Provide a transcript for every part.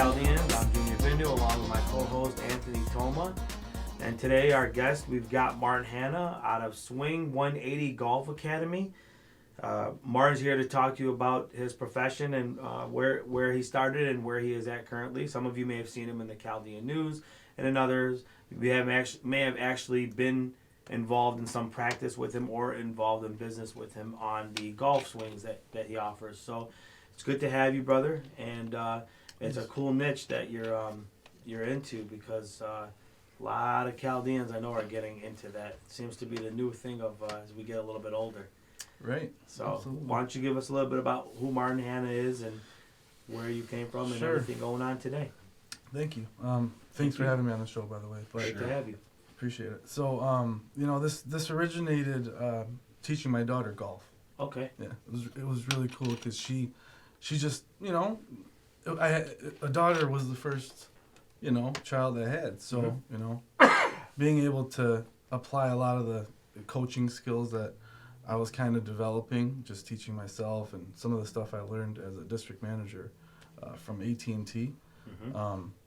Chaldeans. I'm Junior Bindu along with my co-host Anthony Toma. And today our guest, we've got Martin Hanna out of Swing 180 Golf Academy. Martin's here to talk to you about his profession and where he started and where he is at currently. Some of you may have seen him in the Chaldean news, and in others may have actually been involved in some practice with him or involved in business with him on the golf swings that he offers. So it's good to have you, brother, and it's a cool niche that you're into because a lot of Chaldeans I know are getting into that. It seems to be the new thing of as we get a little bit older. Right. So Absolutely. Why don't you give us a little bit about who Martin Hanna is and where you came from and everything going on today. Thank you. Thanks for having me on the show, by the way. Great to have you. Appreciate it. So, this originated teaching my daughter golf. Okay. Yeah, it was really cool because she just, a daughter was the first, child I had. So, being able to apply a lot of the coaching skills that I was kind of developing, just teaching myself and some of the stuff I learned as a district manager from AT&T.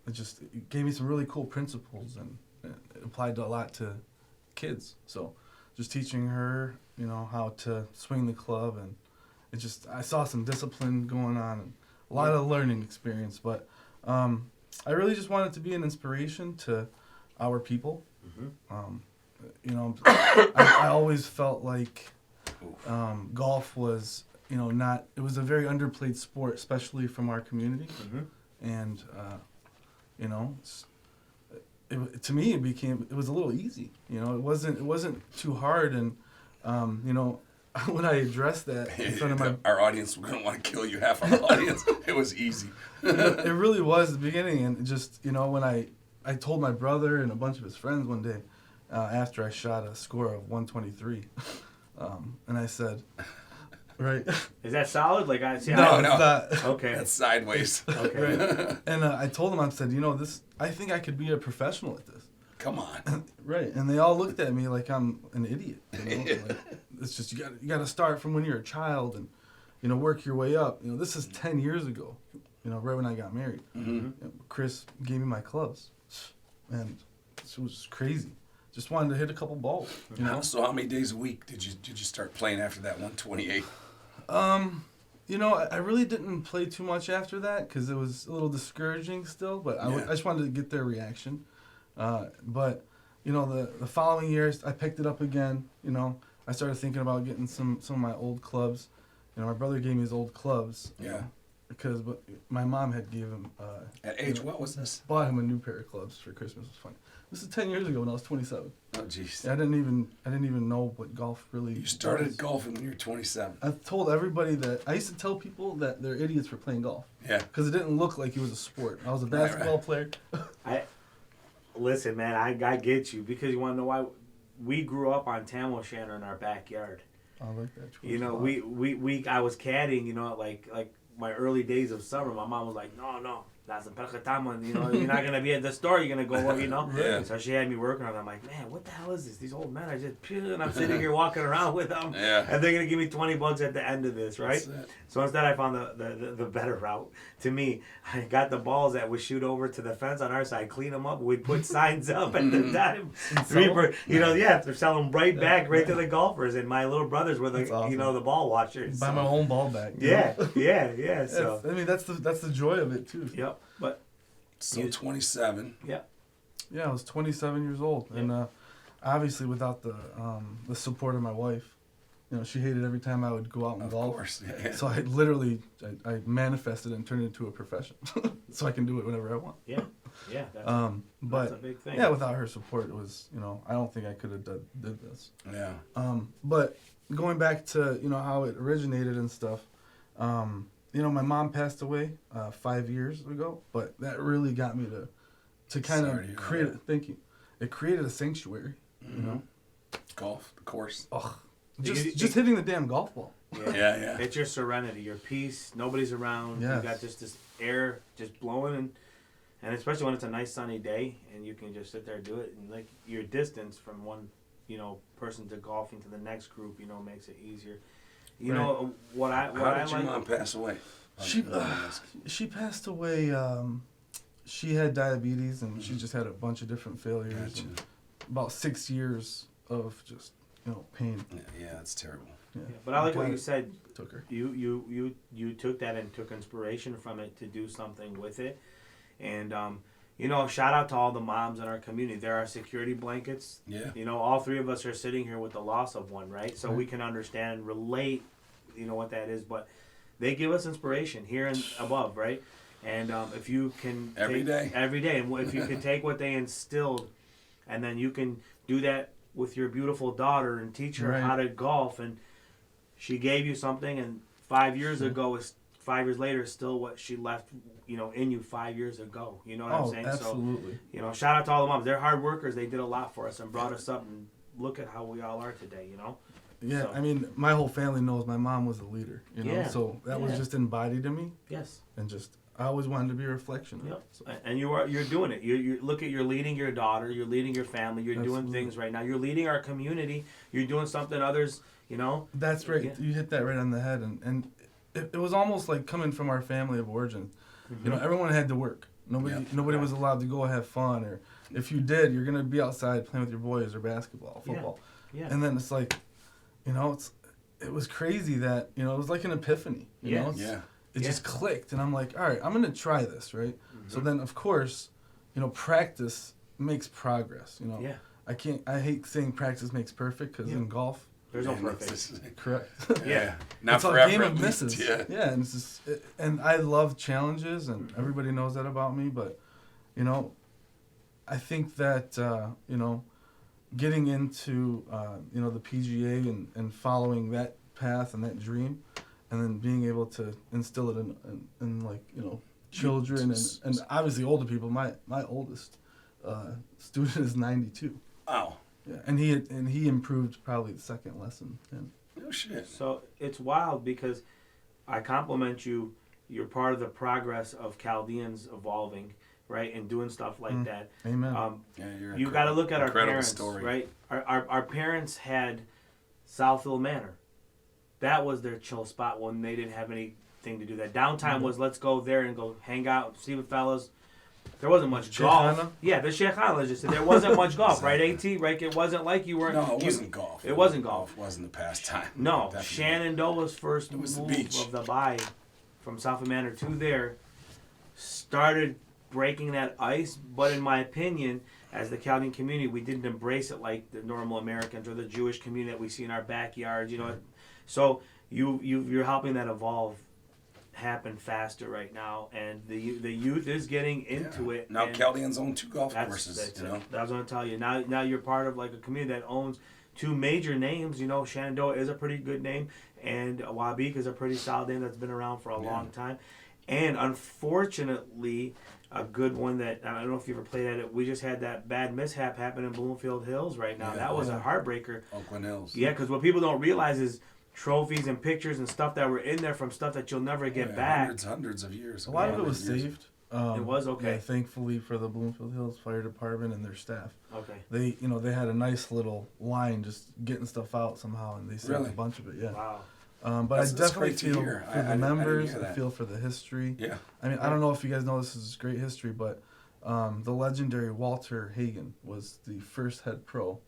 It gave me some really cool principles and it applied a lot to kids. So just teaching her, how to swing the club, and I saw some discipline going on and a lot of learning experience. But I really just wanted to be an inspiration to our people. I always felt like golf was, it was a very underplayed sport, especially from our community. And, to me, it was a little easy. It wasn't too hard. And, when I addressed that in front of our audience, we're going to want to kill you, half our audience. It was easy. It really was at the beginning. And just, when I told my brother and a bunch of his friends one day, after I shot a score of 123, and I said, right. Is that solid? Like No, it's not. Okay. That's sideways. Okay. Right. And I told them, I said, I think I could be a professional at this. Come on. Right. And they all looked at me like I'm an idiot. Like, it's just you got to start from when you're a child and work your way up. This is 10 years ago. Right when I got married. Chris gave me my clubs, and it was crazy. Just wanted to hit a couple balls. So how many days a week did you start playing after that 128? I really didn't play too much after that because it was a little discouraging still. But I just wanted to get their reaction. But the following years I picked it up again. I started thinking about getting some of my old clubs. My brother gave me his old clubs. Yeah. Because my mom had gave him. At age what was this? Bought him a new pair of clubs for Christmas. It was funny. This is 10 years ago when I was 27. Oh, jeez. I didn't even know what golf really. You started golfing when you were 27. I told everybody that I used to tell people that they're idiots for playing golf. Yeah. Because it didn't look like it was a sport. I was a basketball player. Listen, man, I get you because you want to know why we grew up on Tamil Shanter in our backyard. I like that. I was caddying, like my early days of summer. My mom was like, no. That's a percataman, you're not going to be at the store, you're going to go, Yeah. So she had me working on it. I'm like, man, what the hell is this? These old men are just, and I'm sitting here walking around with them, yeah. and they're going to give me $20 at the end of this, right? So instead I found the better route. To me, I got the balls that would shoot over to the fence on our side, clean them up, we'd put signs up at the time. They're selling right back to the golfers, and my little brothers were awesome. The ball watchers. Buy my own ball back. Yeah. So that's the joy of it too. Yep. But so 27. Yeah. Yeah, I was 27 years old, and obviously without the support of my wife, she hated every time I would go out and golf. Of course. Yeah. So I literally I manifested and turned it into a profession, so I can do it whenever I want. Yeah. That's a big thing. Yeah, without her support, it was I don't think I could have did this. Yeah. But going back to how it originated and stuff. My mom passed away 5 years ago, but that really got me to kind of create. Thank you. It created a sanctuary. Golf, the course. Ugh. Just hitting the damn golf ball. Yeah. It's your serenity, your peace. Nobody's around. Yes. You got just this air just blowing, and especially when it's a nice sunny day and you can just sit there and do it. And like your distance from one, person to golfing to the next group, makes it easier. How I did your mom pass away? She passed away she had diabetes, and she just had a bunch of different failures. Gotcha. And about 6 years of just, pain. Yeah, that's terrible. Yeah. But I like what Got you it. said. Took her. You took that and took inspiration from it to do something with it, and shout out to all the moms in our community. There are security blankets. Yeah. All three of us are sitting here with the loss of one, right? So we can understand and relate, what that is. But they give us inspiration here and above, right? And if you can Every day, and if you can take what they instilled, and then you can do that with your beautiful daughter and teach her Right. how to golf, and she gave you something, and 5 years ago is 5 years later is still what she left, in you 5 years ago. You know what I'm saying? Absolutely. So, shout out to all the moms. They're hard workers. They did a lot for us and brought us up, and look at how we all are today. Yeah, So- I mean, my whole family knows my mom was a leader, Yeah. so that was Yeah. just embodied in me, Yes. and just I always wanted to be a reflection of Yep. it. So. And you're doing it. You look at, you're leading your daughter. You're leading your family. You're doing Absolutely. things right now. You're leading our community. You're doing something others. That's right. Yeah. You hit that right on the head, and it was almost like coming from our family of origin. Everyone had to work. Nobody was allowed to go have fun, or if you did, you're gonna be outside playing with your boys or basketball, football. Yeah. And then it's like, it was crazy that it was like an epiphany. You know, Yeah. it just clicked, and I'm like, all right, I'm gonna try this, right? Mm-hmm. So then, of course, practice makes progress. Yeah. I hate saying practice makes perfect, because in golf, There's no Man, perfect. correct. Yeah. Not It's a forever. game at of least, misses. Yeah. And it's just, and I love challenges, and everybody knows that about me. But, I think that getting into the PGA and following that path and that dream, and then being able to instill it in children and obviously older people. My oldest student is 92. Wow. Yeah, and he improved probably the second lesson. And No shit. So it's wild because I compliment you. You're part of the progress of Chaldeans evolving, right, and doing stuff like that. amen. Yeah, you're You got to look at our incredible parents, story. right? Our parents had Southfield Manor. That was their chill spot when they didn't have anything to do. That downtime was let's go there and go hang out, see the fellas. There wasn't much Sheikh golf. Hanna? Yeah, the Sheikh Hanna legislature. There wasn't much golf, right, AT? Right? It wasn't like you weren't. No, it wasn't golf. It wasn't golf. It wasn't the pastime. No, Definitely. Shenandoah's first It was move the beach. of the buy from Southfield Manor to there started breaking that ice. But in my opinion, as the Chaldean community, we didn't embrace it like the normal Americans or the Jewish community that we see in our backyards. So you're helping that evolve happen faster right now, and the youth is getting into it. Now and Chaldeans own 2 golf that's courses. it. You know. I was going to tell you. Now you're part of like a community that owns 2 major names. Shenandoah is a pretty good name, and Wabik is a pretty solid name that's been around for a long time. And unfortunately, a good one that I don't know if you ever played at it. We just had that bad mishap happen in Bloomfield Hills right now. Yeah. That was a heartbreaker. Oakland Hills. Yeah, because what people don't realize is trophies and pictures and stuff that were in there from stuff that you'll never get back. Hundreds of years. A lot of it was years. saved. It was okay. Yeah, thankfully for the Bloomfield Hills Fire Department and their staff. Okay. They had a nice little line just getting stuff out somehow, and they saved Really? a bunch of it. Yeah. Wow. But That's I definitely great to feel hear. for I the didn't members. hear I that. feel for the history. Yeah. I mean, I don't know if you guys know this is great history, but the legendary Walter Hagen was the first head pro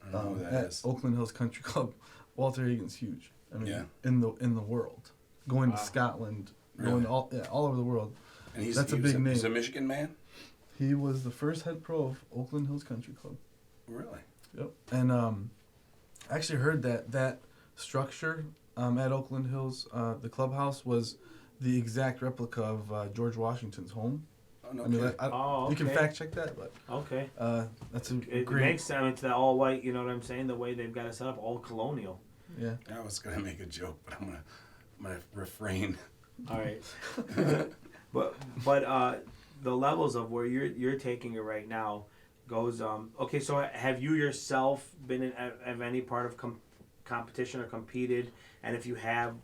I don't know who that at is. Oakland Hills Country Club. Walter Hagen's huge. I mean, Yeah. in the world, going to Wow. Scotland, Really? going all over the world. And That's a he was big name. He's a Michigan man. He was the first head pro of Oakland Hills Country Club. Really? Yep. And I actually heard that structure at Oakland Hills, the clubhouse, was the exact replica of George Washington's home. Oh no. I mean, kidding. Oh, you can okay. fact check that, but Okay. that's a It great. makes sense. It's that all white, you know what I'm saying? The way they've got it set up, all colonial. Yeah. I was gonna make a joke, but I'm gonna refrain. All right. but the levels of where you're taking it right now goes. Okay, so have you yourself been in of any part of competition or competed? And if you have,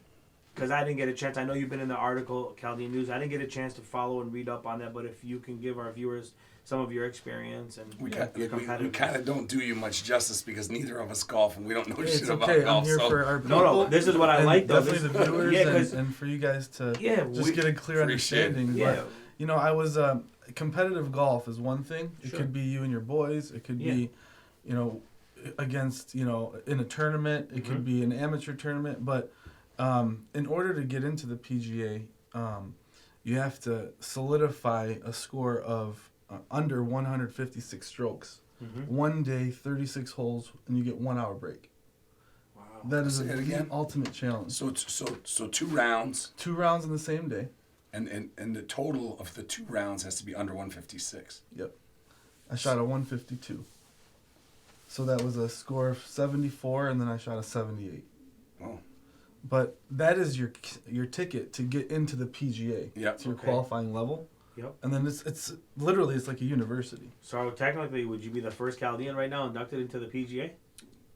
because I didn't get a chance. I know you've been in the article, Chaldean News. I didn't get a chance to follow and read up on that. But if you can give our viewers some of your experience and We your we kind of don't do you much justice because neither of us golf and we don't know Hey, it's shit about okay. I'm golf. here So for our people. No, this is what I and like though. Definitely the viewers Yeah, 'cause- and for you guys to yeah, just get a clear Appreciate it. understanding. yeah. But, I was competitive golf is one thing. It Sure. could be you and your boys. It could be, you know, against, you know, in a tournament. It could be an amateur tournament. But in order to get into the PGA, you have to solidify a score of under 156 strokes. One day, 36 holes, and you get 1 hour break. Wow. That is Say it again? the ultimate challenge. So 2 rounds, 2 rounds in the same day. and the total of the 2 rounds has to be under 156. Yep. I shot a 152. So that was a score of 74, and then I shot a 78. Oh. But that is your ticket to get into the PGA. Yep. It's your Okay. qualifying level. Yep. And then it's literally it's like a university. So technically, would you be the first Chaldean right now inducted into the PGA?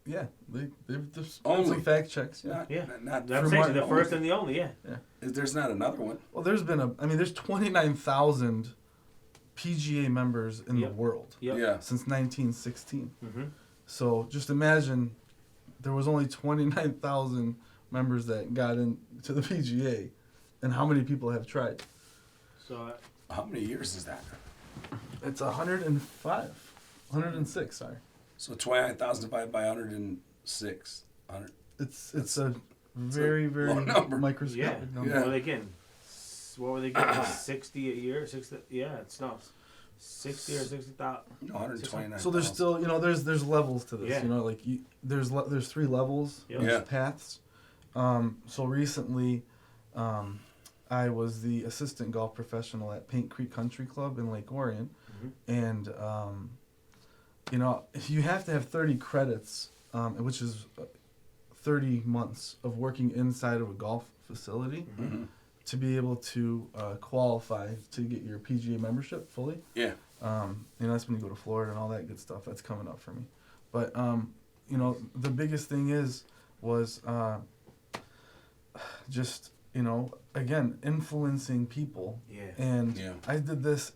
Yeah, they've just Only. some fact checks. Yeah. Not, Yeah. not That's For actually Martin the only. first and the only. Yeah. There's not another one. Well, there's there's 29,000 PGA members in the Yep. world Yep. Yeah. since 1916. Mm-hmm. So just imagine there was only 29,000 members that got into the PGA, and how many people have tried? So How many years is that? It's 106. Sorry, So 29,000 divided by 106. 100. it's a very low number. microscopic yeah. number. What were they getting? What were they getting? 60 a year? 60? Yeah, it's no. 60 or 60,000. No, 129. So there's still there's levels to this. Yeah. Like there's 3 levels. Yep. There's Yeah. paths. So recently, I was the assistant golf professional at Paint Creek Country Club in Lake Orion, and you have to have 30 credits, which is 30 months of working inside of a golf facility to be able to qualify to get your PGA membership fully. Yeah. That's when you go to Florida and all that good stuff. That's coming up for me. But the biggest thing was just again influencing people. Yeah. And Yeah. I did this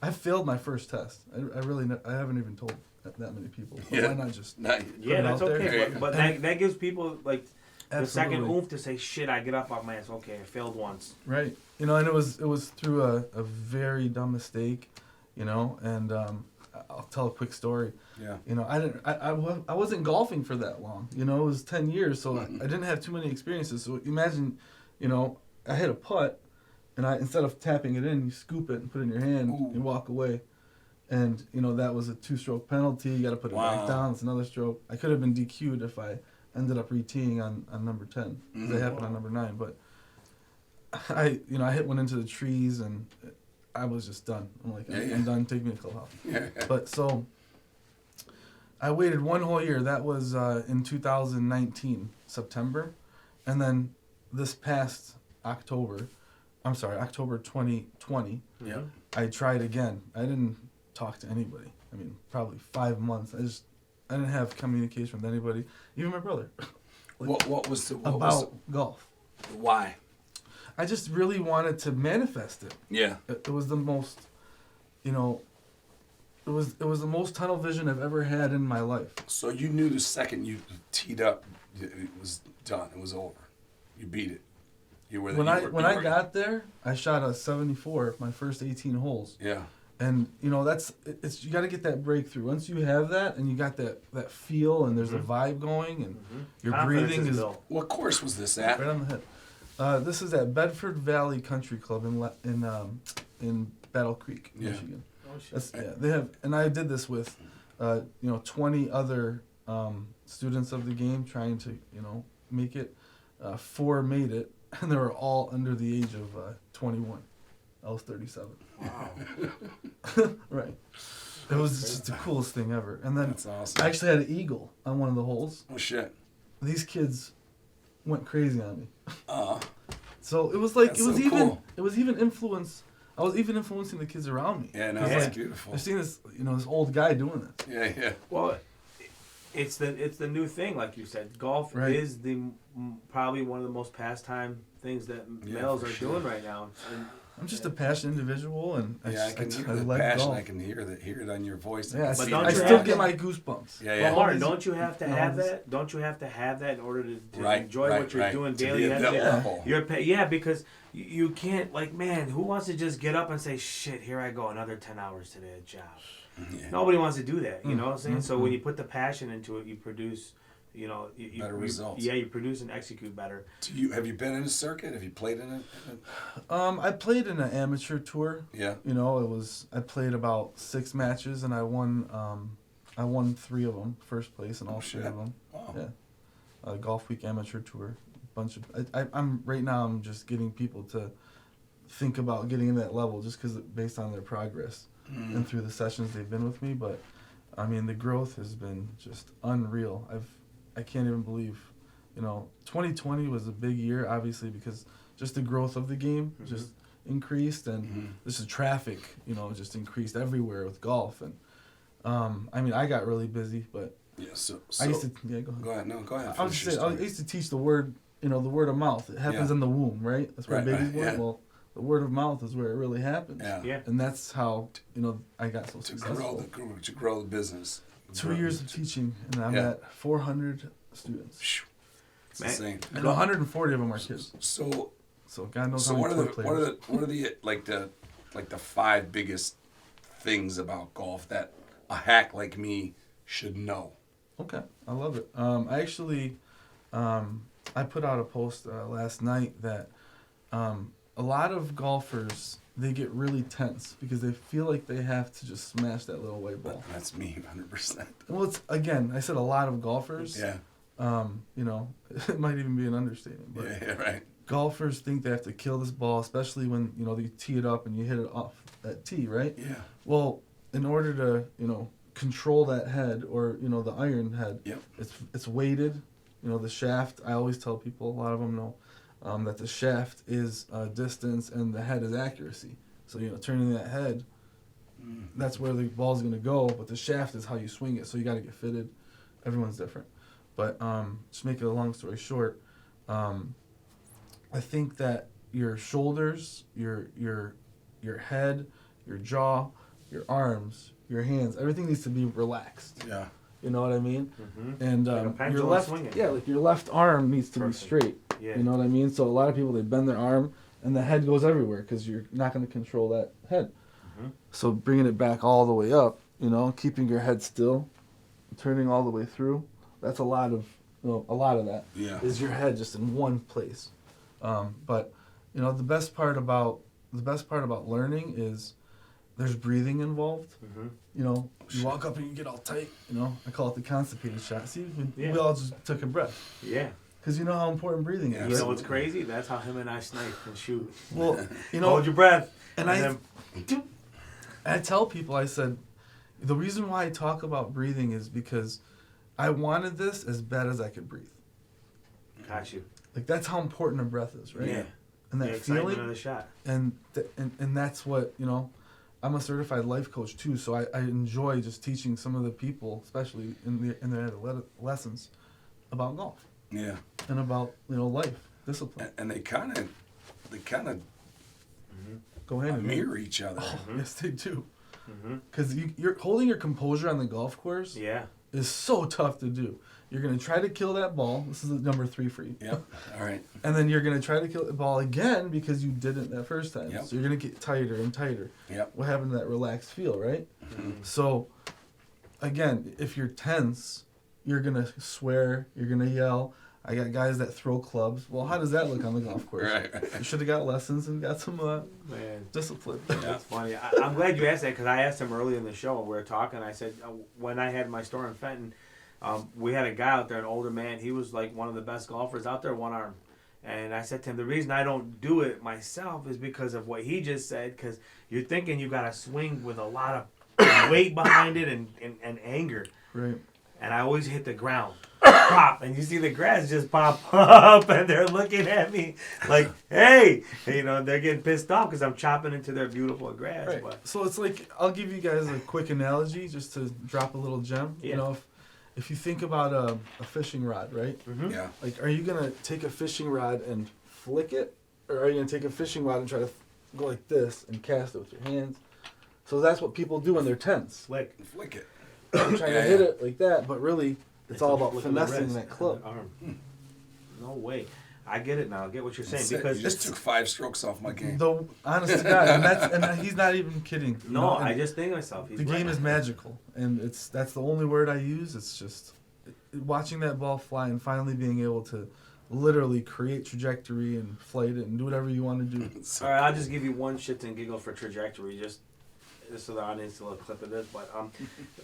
I failed my first test. I haven't even told that many people. But Yeah. why not just Not, Yeah, it that's out there. okay. Yeah. But that gives people like the second Absolutely. oomph to say, shit, I get up off my ass. Okay, I failed once. Right. And it was through a very dumb mistake, and I'll tell a quick story. yeah. I wasn't golfing for that long. It was 10 years, so I didn't have too many experiences. So imagine, I hit a putt, and instead of tapping it in, you scoop it and put it in your hand Ooh. and walk away. And, that was a 2-stroke penalty. You got to put it Wow. back down. It's another stroke. I could have been DQ'd if I ended up re-teeing on number 10. Because it happened on number 9. But I hit one into the trees, and I was just done. I'm like, Yeah. I'm done. Take me to clubhouse. Yeah. But so I waited one whole year. That was in 2019, September. And then this past October 2020, Yeah. I tried again. I didn't talk to anybody. I mean, probably 5 months. I didn't have communication with anybody, even my brother, What was the about golf. why? I just really wanted to manifest it. Yeah. It was the most, it was the most tunnel vision I've ever had in my life. So you knew the second you teed up, it was done. It was over. You beat it. You were When I got there, I shot a 74 my first 18 holes. Yeah. And it's you got to get that breakthrough. Once you have that and you got that feel and there's a vibe going and your Confidence breathing is built. What course was this at? right on the head. This is at Bedford Valley Country Club in Battle Creek, Yeah. Michigan. Oh, shit. That's, they have, and I did this with 20 other students of the game trying to make it. 4 made it, and they were all under the age of 21. I was 37. Wow. Right. It was just the coolest thing ever. And then That's awesome. I actually had an eagle on one of the holes. Oh shit. These kids went crazy on me. Uh, So it was like That's it was so even cool. it was even influence. I was even influencing the kids around me. yeah, no, It's that's like, beautiful. They're seeing this this old guy doing this. Yeah, yeah. Well, it's the new thing, like you said. Golf Right. is probably one of the most pastime things that Yeah, males for are sure. doing right now. And I'm just a passionate individual, and Yeah, I can hear I the like passion. golf. I can hear it on your voice. Yeah, But I don't you still have get to- my goosebumps. Yeah, Well, yeah. Martin, don't you have to No, have this- that? Don't you have to have that in order to Right, enjoy right, what you're right. doing To be daily? at that level. Yeah, because you can't, like, man, who wants to just get up and say, shit, here I go, another 10 hours today at job? Yeah. Nobody wants to do that, you know what I'm saying? So Mm-hmm. when you put the passion into it, you produce, you Better results. Yeah, you produce and execute better. Have you been in a circuit? Have you played in it? I played in an amateur tour. Yeah. You know, I played about 6 matches, and I won 3 of them, first place in all 3 shit. of them. Wow. Yeah. Golf Week amateur tour. I'm right now. I'm just getting people to think about getting in that level, just because based on their progress and through the sessions they've been with me. But I mean, the growth has been just unreal. I can't even believe, 2020 was a big year, obviously, because just the growth of the game just increased, and this is traffic, just increased everywhere with golf. And I mean, I got really busy, but Yeah. So I used to. Yeah, go ahead. go ahead. No, go ahead. I was Finish just your saying, I story. used to teach the word of mouth. It happens Yeah. in the womb, right? That's where Right, babies right, born. yeah. Well, the word of mouth is where it really happens. Yeah. And that's how, I got so To successful. grow the business. 2 years of teaching, and I'm Yeah. at 400 students. Phew. It's Man. insane. And 140 of them are kids. So So God knows So how what many are tour the players. what are the 5 biggest things about golf that a hack like me should know? Okay, I love it. I actually, I put out a post last night that a lot of golfers, they get really tense because they feel like they have to just smash that little white ball. That's me, 100%. Well, I said a lot of golfers. Yeah, It might even be an understatement. But yeah, right. golfers think they have to kill this ball, especially when you tee it up and you hit it off that tee, right? Yeah, Well, in order to control that head, or the iron head, yep. it's weighted. The shaft. I always tell people, a lot of them know, that the shaft is distance and the head is accuracy. So turning that head, that's where the ball's gonna go. But the shaft is how you swing it. So you got to get fitted. Everyone's different. But just make it a long story short, I think that your shoulders, your head, your jaw, your arms, your hands, everything needs to be relaxed. Yeah. You know what I mean? Mm-hmm. And Like a your pendulum left, swinging. like your left arm needs to Perfect. be straight. Yeah. You know what I mean? So a lot of people, they bend their arm and the head goes everywhere because you're not going to control that head. Mhm. So bringing it back all the way up, keeping your head still, turning all the way through. That's a lot of that Yeah. is your head just in one place. But the best part about learning is there's breathing involved. Mm-hmm. You walk up and you get all tight. I call it the constipated shot. See, we Yeah. all just took a breath Yeah. because you know how important breathing Yeah. is. You know right? what's crazy? That's how him and I snipe and shoot. Well, Hold your breath. and I tell people, I said, the reason why I talk about breathing is because I wanted this as bad as I could breathe. Got you. Like, that's how important a breath is, right? Yeah. And The that excitement feeling, of the shot. and that's what I'm a certified life coach too, so I enjoy just teaching some of the people, especially in their adolescence, about golf Yeah. and about life discipline. And they kind of Go ahead and mirror each other. Yes, they do. Mm-hmm. Because you're holding your composure on the golf course Yeah. is so tough to do. You're gonna try to kill that ball. This is number 3 for you. Yep. All right. And then you're gonna try to kill the ball again because you didn't that first time. Yep. So you're gonna get tighter and tighter. Yep. What happened to that relaxed feel, right? Mm-hmm. So, again, if you're tense, you're gonna swear, you're gonna yell. I got guys that throw clubs. Well, how does that look on the golf course? Right. You should have got lessons and got some Man. discipline. Yeah. That's funny. I'm glad you asked that because I asked him early in the show. We were talking. I said when I had my store in Fenton, we had a guy out there, an older man. He was like one of the best golfers out there, one arm. And I said to him, the reason I don't do it myself is because of what he just said. Because you're thinking you got to swing with a lot of weight behind it and anger. Right. And I always hit the ground. Pop, and you see the grass just pop up, and they're looking at me like, "Hey," they're getting pissed off because I'm chopping into their beautiful grass. Right. But So it's like, I'll give you guys a quick analogy just to drop a little gem. Yeah. If you think about a fishing rod, right? Mhm. Yeah. Like, are you gonna take a fishing rod and flick it, or are you gonna take a fishing rod and try to go like this and cast it with your hands. So that's what people do when they're tense. Flick. Flick it. I'm trying to hit it like that, but really, it's all a about flick of the finessing wrist that and club. the arm. No way. I get it now. I get what you're saying. That's it. Because You just took 5 strokes off my game. Though, honest to God, and he's not even kidding. you no, know, and I just think to myself. He's the game right. is magical, and that's the only word I use. It's just watching that ball fly and finally being able to literally create trajectory and flight it and do whatever you want to do. All right, I'll just give you one shit and giggle for trajectory, just so the audience a little clip of this. But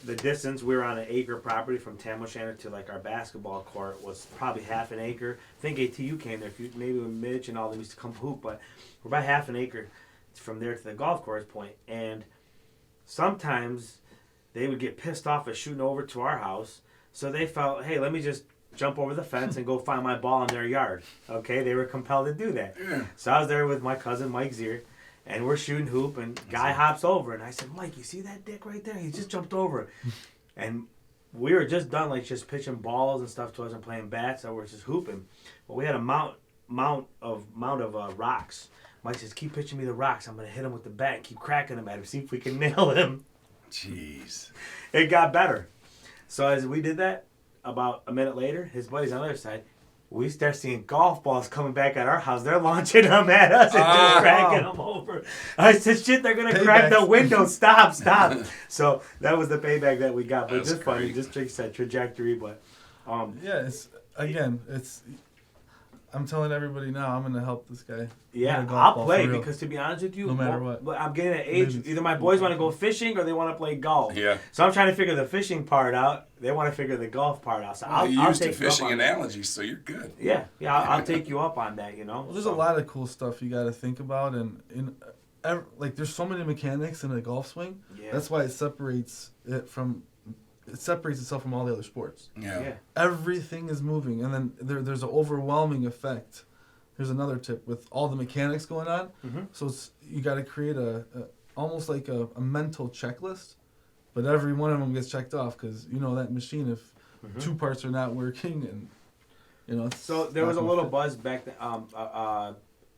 the distance, we were on an acre property from Tamoshanner to like our basketball court was probably half an acre. I think ATU came there, maybe with Mitch and all them used to come hoop, but we're about half an acre from there to the golf course point. And sometimes they would get pissed off at shooting over to our house, so they felt, hey, let me just jump over the fence and go find my ball in their yard. Okay, they were compelled to do that. Yeah. So I was there with my cousin Mike Zier, and we're shooting hoop, and guy hops over, and I said, Mike, you see that dick right there? He just jumped over it. And we were just done, like, just pitching balls and stuff to us and playing bats, so we're just hooping. But we had a mount of rocks. Mike says, keep pitching me the rocks. I'm going to hit him with the bat and keep cracking him at him, see if we can nail him. Jeez. It got better. So as we did that, about a minute later, his buddies on the other side, we start seeing golf balls coming back at our house. They're launching them at us and just cracking them over. I said, shit, they're going to crack the window. Stop. So that was the payback that we got. But That's just funny. great. Just takes that trajectory. But Yeah, I'm telling everybody now, I'm going to help this guy. yeah, hit a golf I'll ball play for real. because to be honest with you, No matter what. But I'm getting at age. Maybe Either my boys want to go fishing or they want to play golf. Yeah. So I'm trying to figure the fishing part out. They want to figure the golf part out. So Well, you I'll used to take you up fishing on that. analogies, so you're good. Yeah, I'll take you up on that. You know. Well, there's So- a lot of cool stuff you got to think about, and there's so many mechanics in a golf swing. Yeah. That's why it separates itself from all the other sports. Yeah. Everything is moving, and then there's an overwhelming effect. Here's another tip with all the mechanics going on. Mhm. So you got to create almost like a mental checklist, but every one of them gets checked off because that machine, if Mhm. 2 parts are not working, and it's So there not was a gonna little fit. buzz back then.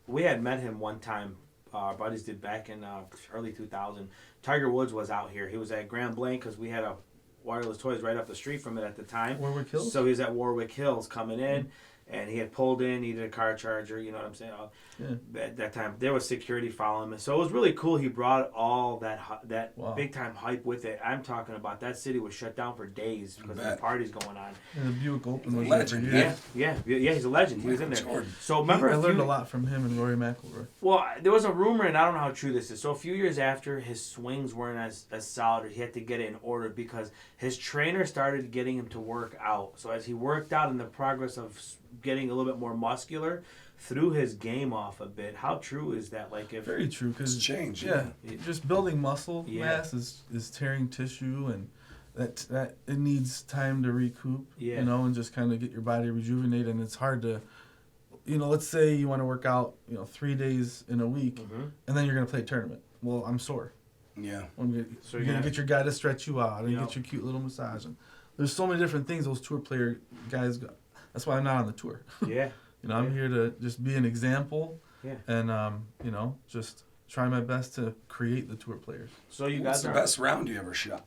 We had met him one time. Our buddies did back in early 2000. Tiger Woods was out here. He was at Grand Blanc because we had a Wireless Toys right up the street from it at the time. Warwick Hills? So he was at Warwick Hills coming in, and he had pulled in, needed a car charger. You know what I'm saying? Yeah. At that time, there was security following him. So it was really cool. He brought all that Wow. big time hype with it. I'm talking about that city was shut down for days because of the Bet. parties going on. And the Buick Open He's a was there for legend, years. Yeah. He's a legend. He was in there. Michael Jordan. So remember, I a learned few- a lot from him and Rory McIlroy. Well, there was a rumor, and I don't know how true this is. So a few years after, his swings weren't as solid. He had to get it in order because his trainer started getting him to work out. So as he worked out in the progress of getting a little bit more muscular, threw his game off a bit. How true is that? Like if Very true, because It's change, yeah, yeah. just building muscle Yeah. mass is tearing tissue, and that it needs time to recoup. Yeah. And just kind of get your body rejuvenated. And it's hard to, let's say you want to work out, 3 days in a week, Mhm. and then you're gonna play a tournament. Well, I'm sore. Yeah. So You're you're gonna gonna- get your guy to stretch you out and Yep. get your cute little massage. And there's so many different things those tour player guys got. That's why I'm not on the tour. yeah, I'm Yeah. here to just be an example, yeah. and just try my best to create the tour players. So you What's guys the are best round you ever shot?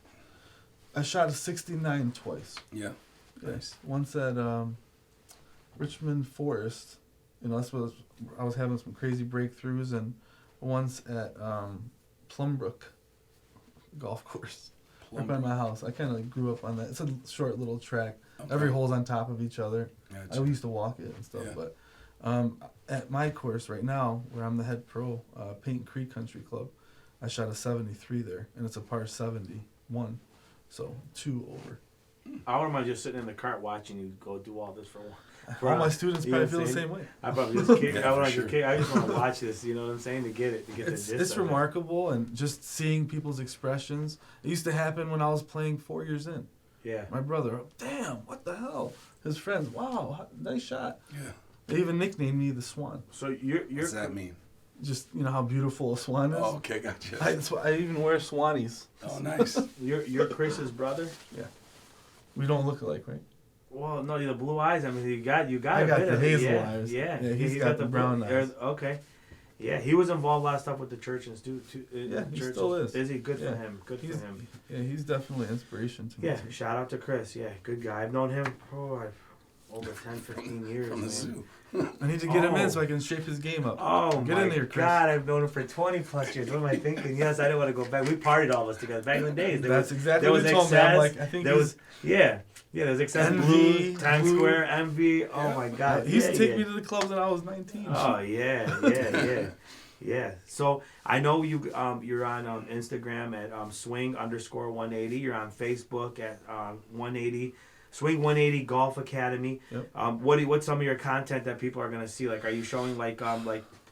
I shot a 69 twice. Yeah. Yeah. Nice. Once at Richmond Forest, that's what I was having some crazy breakthroughs, and once at Plumbrook golf course right by my house. I kind of grew up on that. It's a short little track. Okay. Every hole's on top of each other. Gotcha. I used to walk it and stuff, Yeah. but at my course right now, where I'm the head pro, Paint Creek Country Club, I shot a 73 there, and it's a par 71, so 2 over. I wouldn't mind just sitting in the cart watching you go do all this for one. All my students You know probably what feel I'm the saying? same way. I probably just kick. Yeah, I want for to sure. I just want to watch this. You know what I'm saying? To get the It's gist of it. remarkable, and just seeing people's expressions. It used to happen when I was playing 4 years in. Yeah. My brother, damn, what the hell? His friends, wow, nice shot. Yeah. They even nicknamed me the Swan. So you're What does that mean? Just how beautiful a swan is. Oh, okay, gotcha. I even wear swannies. Oh, nice. you're Chris's brother. We don't look alike, right? Well, no, the blue eyes. I mean, you got. I a got bit the of it, hazel yeah, eyes. Yeah, Yeah, he's got the brown eyes. Okay. Yeah, he was involved a lot of stuff with the church and Yeah, he churches. still is. Is he? Good Yeah. for him. Good for him. Yeah, he's definitely an inspiration to me. Yeah, too. shout out to Chris. Yeah, good guy. I've known him for over 10, 15 years. From the man. zoo. I need to get him Oh. in so I can shape his game up. Oh Get my in there, Chris. God! I've known him for 20 plus years. What am I thinking? Yes, I didn't want to go back. We partied all of us together back in the days. That's exactly what he told me. I'm like, I think there was there was Excess Envy, Blue, Times Blue. Square, Envy. Oh Yeah. my God! he used to take yeah. me to the clubs when I was 19. Oh yeah. So I know you're on Instagram at swing_180. You're on Facebook at 180 Swing 180 Golf Academy. Yep. What's some of your content that people are gonna see? Like, are you showing like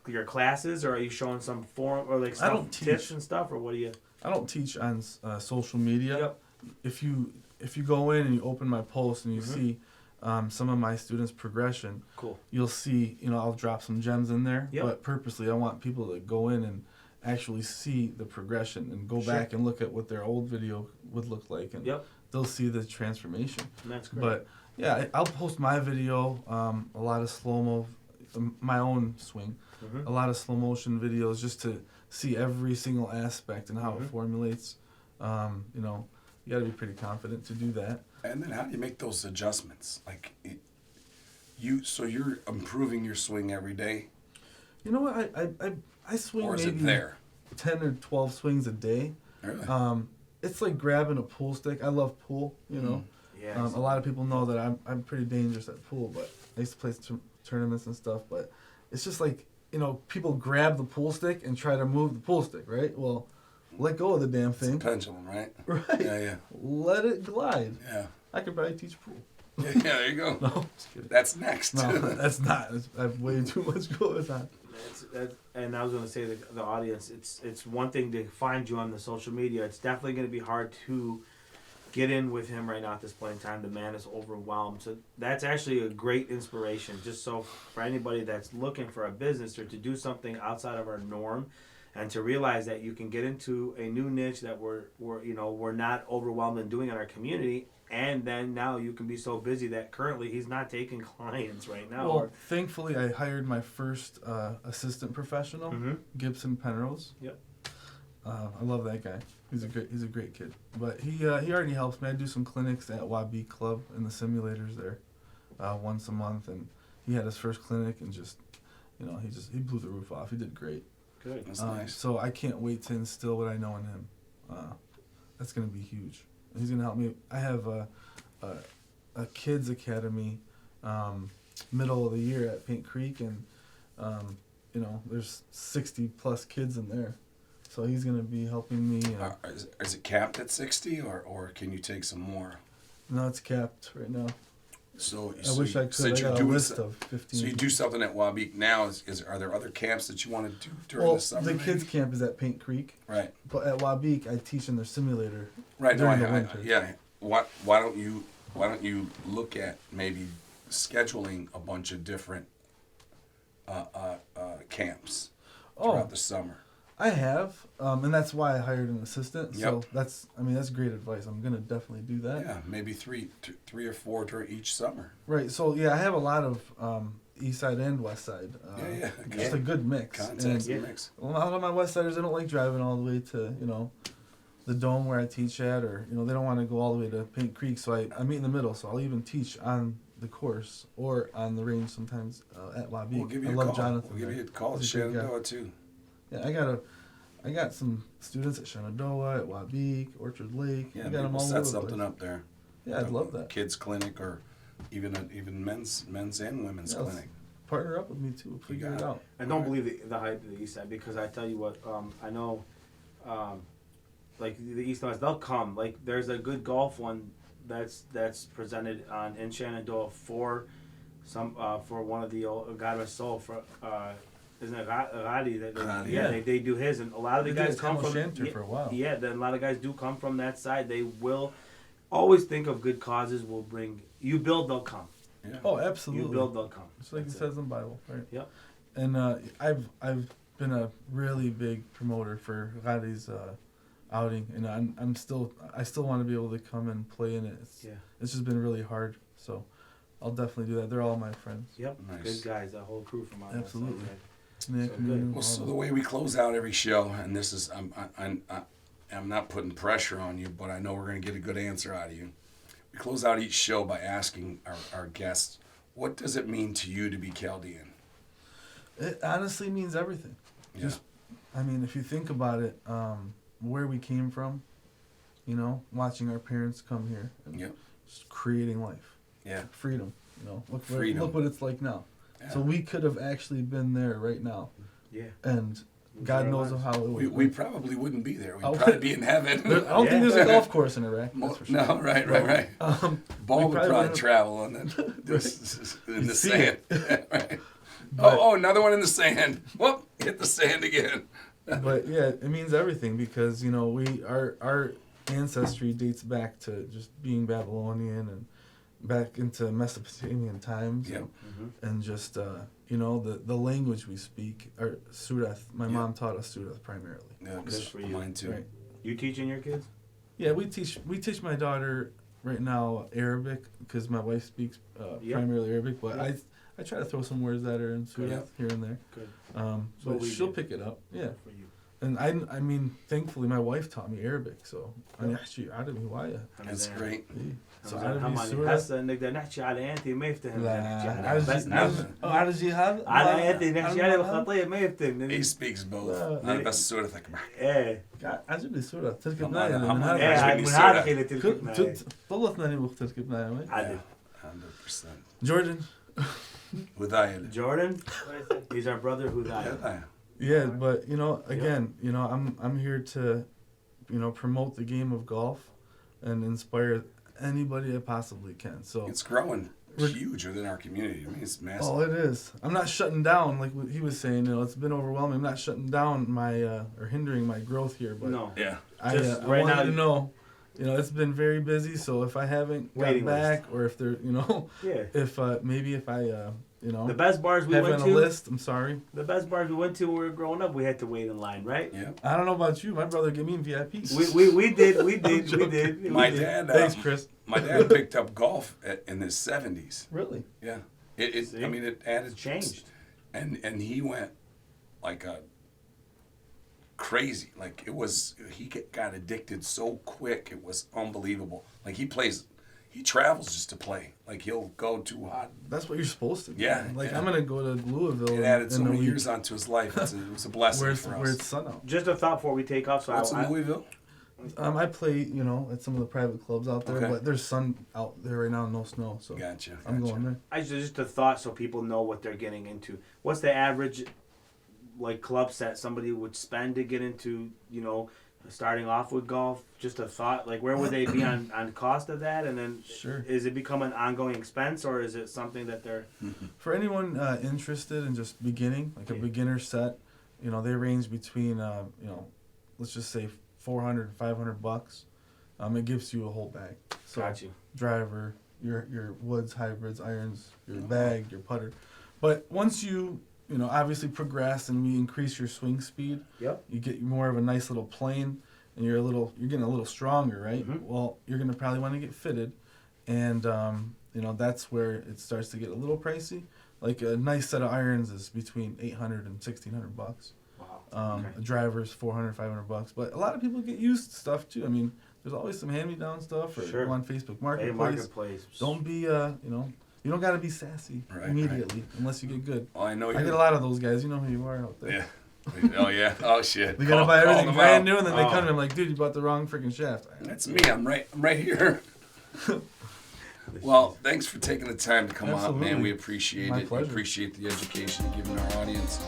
your classes, or are you showing some forum or like stuff, tips and stuff, or what do you? I don't teach on social media. Yep. If you go in and you open my post and you see some of my students' progression, Cool. you'll see, I'll drop some gems in there. Yep. But purposely, I want people to go in and actually see the progression and go Sure. back and look at what their old video would look like, and Yep. they'll see the transformation. That's great. But yeah, I'll post my video, a lot of slow-mo, my own swing, Mhm. a lot of slow motion videos just to see every single aspect and how Mhm. it formulates. You got to be pretty confident to do that. And then how do you make those adjustments? Like, so you're improving your swing every day, You know what? I swing or is maybe it there? 10 or 12 swings a day. Really? It's like grabbing a pool stick. I love pool, Yeah. A lot of people know that I'm pretty dangerous at pool, but I used to play tournaments and stuff. But it's just like, people grab the pool stick and try to move the pool stick, right? Well, let go of the damn It's a thing. pendulum, right? Right. Yeah. Let it glide. Yeah. I could probably teach pool. Yeah, there you go. No, just kidding. That's next. No, that's not. I have way too much going on. And I was going to say the audience, it's one thing to find you on the social media. It's definitely going to be hard to get in with him right now at this point in time. The man is overwhelmed. So that's actually a great inspiration. Just so for anybody that's looking for a business or to do something outside of our norm, and to realize that you can get into a new niche that we're not overwhelmed in doing in our community. And then now you can be so busy that currently he's not taking clients right now. Well, thankfully, I hired my first assistant professional, Mhm. Gibson Penrose. Yep. I love that guy. He's a great kid. But he already helps me. I do some clinics at Wabi Club in the simulators there, once a month, and he had his first clinic and just, he blew the roof off. He did great. Good. That's nice. So I can't wait to instill what I know in him. That's gonna be huge. He's gonna help me. I have a kids academy, middle of the year at Paint Creek, and there's 60 plus kids in there. So he's gonna be helping me. Is it capped at 60, or can you take some more? No, it's capped right now. So I wish I could. since I you're got a doing list of 15. So you do something at Wabeek now. Are there other camps that you want to do during the summer? the maybe? kids camp is at Paint Creek, Right. but at Wabeek I teach in their simulator. Right. No, during the winter. yeah. Why don't you look at maybe scheduling a bunch of different camps throughout the summer? I have, and that's why I hired an assistant. So Yep. that's great advice. I'm gonna definitely do that. Yeah, maybe three or four during each summer. Right. So yeah, I have a lot of east side and west side. Yeah. Just a good mix. Context And and mix. a lot of my west siders, they don't like driving all the way to the dome where I teach at, or they don't want to go all the way to Paint Creek. So I meet in the middle. So I'll even teach on the course or on the range sometimes at Wabeek. We'll give you I a love call. Jonathan. We'll give there. you a call at He's a good guy. Shenandoah too. Yeah, I got some students at Shenandoah, at Wabeek, Orchard Lake. Yeah, I got maybe them we'll all set over the something place. up there. Yeah, I'd love that. Kids clinic, or even men's and women's Yeah, let's clinic. Partner up with me too. Figure got it it. out. I don't believe the height of the east side, because I tell you what, I know, like the east and west, they'll come. Like there's a good golf one that's presented in Shenandoah for one of the old God rest soul for isn't it Radi that Radi, yeah yeah. they do his, and a lot of the They did guys come from Shanter for a while. yeah, then a lot of guys do come from that side. They will always think of good causes. Will bring you build, they'll come. Yeah. Oh, absolutely. You build, they'll come. Just like it That's says in the Bible, right? Yep. And I've been a really big promoter for Radi's outing, and I still want to be able to come and play in it. It's just been really hard, so I'll definitely do that. They're all my friends. Yep. Nice. Good guys. That whole crew from out Absolutely. West side. Nick, So good. Well, so the way we close out every show, and this is, I'm not putting pressure on you, but I know we're going to get a good answer out of you. We close out each show by asking our guests, what does it mean to you to be Chaldean? It honestly means everything. Yeah. Just, I mean, if you think about it, where we came from, you know, watching our parents come here, and Yep. just creating life, Yeah. freedom. You know, Freedom. look what it's like now. Yeah. So we could have actually been there right now, Yeah. and God knows how it would. We probably wouldn't be there. We'd Oh, probably be in heaven. I don't think there's a golf course in Iraq. That's for sure. No, right. Ball would probably probably would've- travel in the see sand. Right. But- Oh, another one in the sand. Whoop, hit the sand again. But yeah, it means everything because, you know, our ancestry dates back to just being Babylonian and back into Mesopotamian times. Yep. And just you know, the language we speak, or Sudath. My Yeah. mom taught us Sudath primarily. Yeah, Good for you. mine too. Right. You teaching your kids? Yeah, we teach my daughter right now Arabic because my wife speaks Yep. primarily Arabic, but Yep. I try to throw some words at her in Sudath Yep. here and there. Good. So But we she'll do. pick it up. Yeah. For you. And I mean, thankfully, my wife taught me Arabic, so أنا أحكي عربي هواية. That's great. So عربي عربي سورة. هسه نقدر نحكي على انت ما يفتهم لا بس نفهم. على جهاد. على انت نحكي على الخطيه ما يفتهم. He speaks both. لا. أنا بس صورتك معك. ايه عجبني سورة تركب هم- نايم هم- من هم- ايه هذا. هاي من بيصير. هذا اللي تركبنا. طلتنا نبغى تركب نايم. عدل. 100%. Jordan. وذايل. Jordan, he's our brother Hudaya. Yeah. Yeah, but you know, again, you know, I'm here to, you know, promote the game of golf, and inspire anybody I possibly can. So It's growing We're- huge within our community. I mean, it's massive. oh, it is. I'm not shutting down like what he was saying. You know, it's been overwhelming. I'm not shutting down my or hindering my growth here, but No. Yeah. I Just right want now- you to know, you know, it's been very busy. So if I haven't got Waiting back, or if there, you know, Yeah. if maybe if I, you know, The best bars we have went on a to. list, I'm sorry. The best bars we went to when we were growing up, we had to wait in line, right? Yeah. I don't know about you. My brother gave me VIPs. We did. joking. My We did. dad. Thanks, Chris. My dad picked up golf in his 70s. Really? Yeah. See? I mean, it added. It's changed. And he went like a crazy. Like it was. He got addicted so quick. It was unbelievable. Like he travels just to play. Like he'll go too hot. That's what you're supposed to do. Yeah, Like yeah. I'm gonna go to Louisville. It added so in a many week years onto his life. It was a blessing where for where us. it's sun out. Just a thought before we take off. So What's in I, Louisville? I play, you know, at some of the private clubs out there, Okay. but there's sun out there right now, no snow. So Gotcha. I'm going there. just a thought so people know what they're getting into. What's the average like club set somebody would spend to get into, you know, starting off with golf? Just a thought, like where would they be on cost of that, and then Sure. is it become an ongoing expense, or is it something that they're For anyone interested in just beginning, like a Yeah. beginner set, you know, they range between, you know, let's just say $400 to $500. It gives you a whole bag. So got you? driver, your woods, hybrids, irons, your bag, your putter. But once you know, obviously progress and we increase your swing speed, Yep. you get more of a nice little plane, and you're getting a little stronger, right? Mhm. Well, you're gonna probably want to get fitted, and you know, that's where it starts to get a little pricey. Like a nice set of irons is between $800 and $1,600. Wow. Okay. A driver's $400, $500. But a lot of people get used stuff too. I mean, there's always some hand-me-down stuff, or Sure. go on Facebook Hey, Marketplace. marketplace. Don't be, you know, you don't gotta be sassy Right, immediately unless you get good. Oh, I know I you. get a lot of those guys. You know who you are out there. Yeah. Oh yeah. Oh shit. They gotta Call- buy call everything them brand out. new, and then they Oh. come to me, I'm like, dude, you bought the wrong freaking shaft. That's me. I'm right here. Well, thanks for taking the time to come out, man. Absolutely. We appreciate My it. We pleasure. appreciate the education you're giving our audience.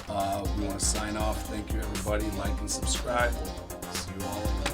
We want to sign off. Thank you, everybody. Like and subscribe. See you all in the